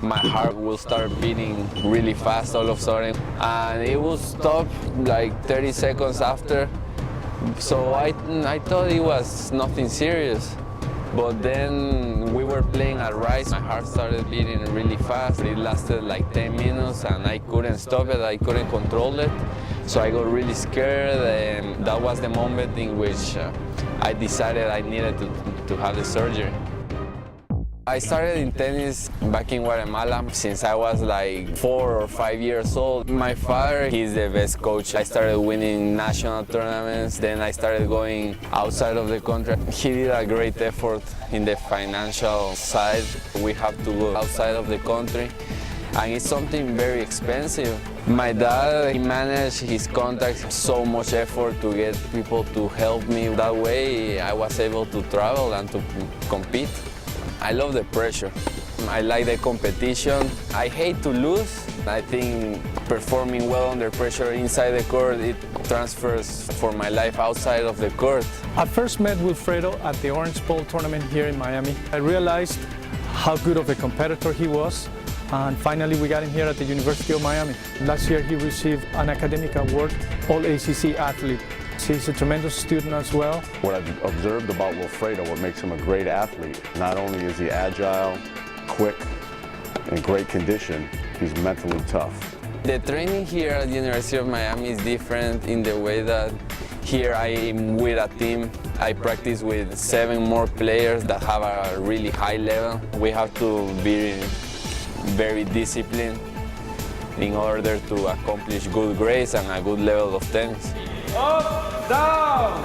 My heart will start beating really fast all of a sudden, and it will stop like 30 seconds after. So I thought it was nothing serious. But then we were playing at Rice. My heart started beating really fast. It lasted like 10 minutes and I couldn't stop it. I couldn't control it. So I got really scared, and that was the moment in which I decided I needed to have the surgery. I started in tennis back in Guatemala since I was like 4 or 5 years old. My father, he's the best coach. I started winning national tournaments, then I started going outside of the country. He did a great effort in the financial side. We have to go outside of the country, and it's something very expensive. My dad, he managed his contacts, so much effort to get people to help me. That way I was able to travel and to compete. I love the pressure. I like the competition. I hate to lose. I think performing well under pressure inside the court, it transfers for my life outside of the court. I first met Wilfredo at the Orange Bowl tournament here in Miami. I realized how good of a competitor he was, and finally we got him here at the University of Miami. Last year he received an academic award, All-ACC Athlete. He's a tremendous student as well. What I've observed about Wilfredo, what makes him a great athlete, not only is he agile, quick, in great condition, he's mentally tough. The training here at the University of Miami is different in the way that here I am with a team. I practice with 7 more players that have a really high level. We have to be very disciplined in order to accomplish good grades and a good level of tennis. Up, down,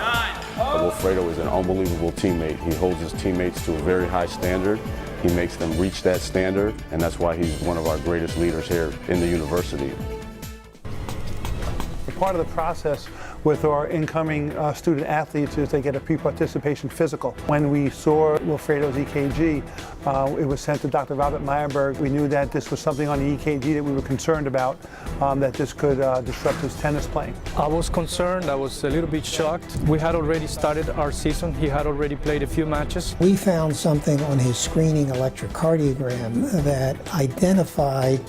Wilfredo is an unbelievable teammate. He holds his teammates to a very high standard. He makes them reach that standard, and that's why he's one of our greatest leaders here in the university. Part of the process with our incoming student athletes is they get a pre-participation physical. When we saw Wilfredo's EKG, it was sent to Dr. Robert Meyerberg. We knew that this was something on the EKG that we were concerned about, that this could disrupt his tennis playing. I was concerned, I was a little bit shocked. We had already started our season. He had already played a few matches. We found something on his screening electrocardiogram that identified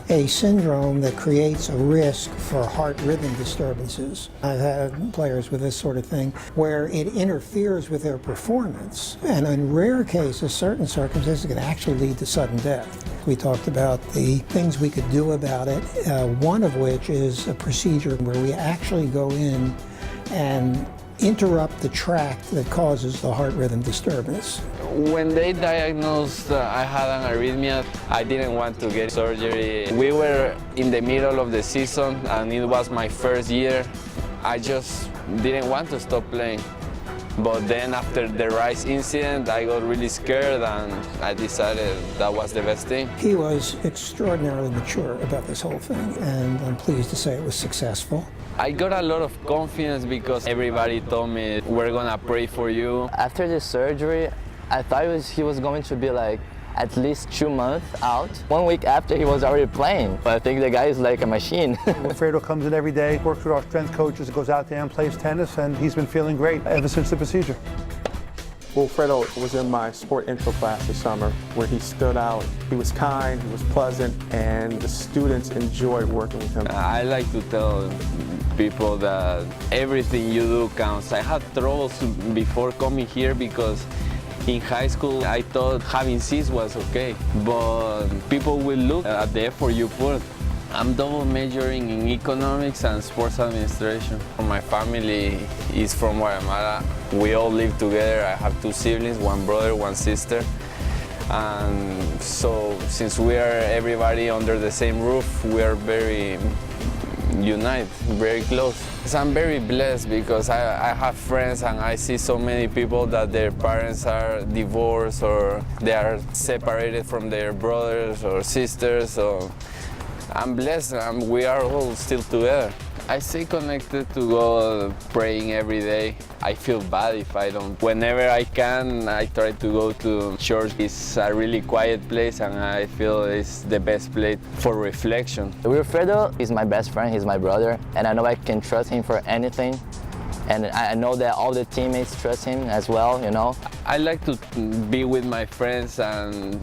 a syndrome that creates a risk for heart rhythm disturbances. I've had players with this sort of thing where it interferes with their performance, and in rare cases, certain circumstances can actually lead to sudden death. We talked about the things we could do about it, one of which is a procedure where we actually go in and interrupt the tract that causes the heart rhythm disturbance. When they diagnosed I had an arrhythmia, I didn't want to get surgery. We were in the middle of the season and it was my first year. I just didn't want to stop playing. But then after the Rice incident, I got really scared and I decided that was the best thing. He was extraordinarily mature about this whole thing, and I'm pleased to say it was successful. I got a lot of confidence because everybody told me, we're gonna pray for you. After the surgery, I thought he was going to be like at least 2 months out. 1 week after, he was already playing. I think the guy is like a machine. Wilfredo comes in every day, works with our strength coaches, goes out there and plays tennis, and he's been feeling great ever since the procedure. Wilfredo was in my sport intro class this summer where he stood out. He was kind, he was pleasant, and the students enjoyed working with him. I like to tell people that everything you do counts. I had troubles before coming here because in high school I thought having C's was okay, but people will look at the effort you put. I'm double majoring in economics and sports administration. My family is from Guatemala. We all live together. I have 2 siblings, 1 brother, 1 sister. And so since we are everybody under the same roof, we are very united, very close. So I'm very blessed because I have friends and I see so many people that their parents are divorced or they are separated from their brothers or sisters. So I'm blessed and we are all still together. I stay connected to God praying every day. I feel bad if I don't. Whenever I can, I try to go to church. It's a really quiet place and I feel it's the best place for reflection. Wilfredo is my best friend, he's my brother, and I know I can trust him for anything. and I know that all the teammates trust him as well, you know. I like to be with my friends and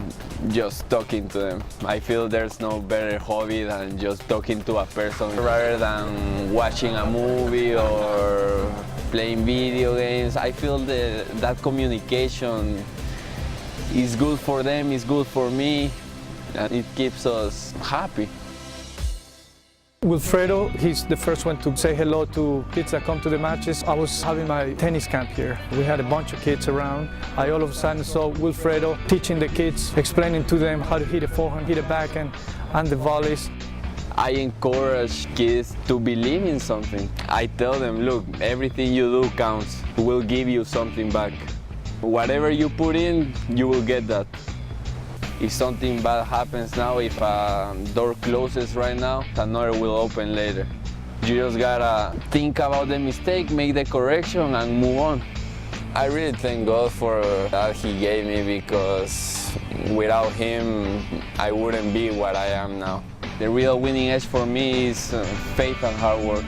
just talking to them. I feel there's no better hobby than just talking to a person rather than watching a movie or playing video games. I feel that communication is good for them, is good for me, and it keeps us happy. Wilfredo, he's the first one to say hello to kids that come to the matches. I was having my tennis camp here. We had a bunch of kids around. I all of a sudden saw Wilfredo teaching the kids, explaining to them how to hit a forehand, hit a backhand, and the volleys. I encourage kids to believe in something. I tell them, look, everything you do counts. We'll give you something back. Whatever you put in, you will get that. If something bad happens now, if a door closes right now, another will open later. You just gotta think about the mistake, make the correction, and move on. I really thank God for that He gave me, because without Him, I wouldn't be what I am now. The real winning edge for me is faith and hard work.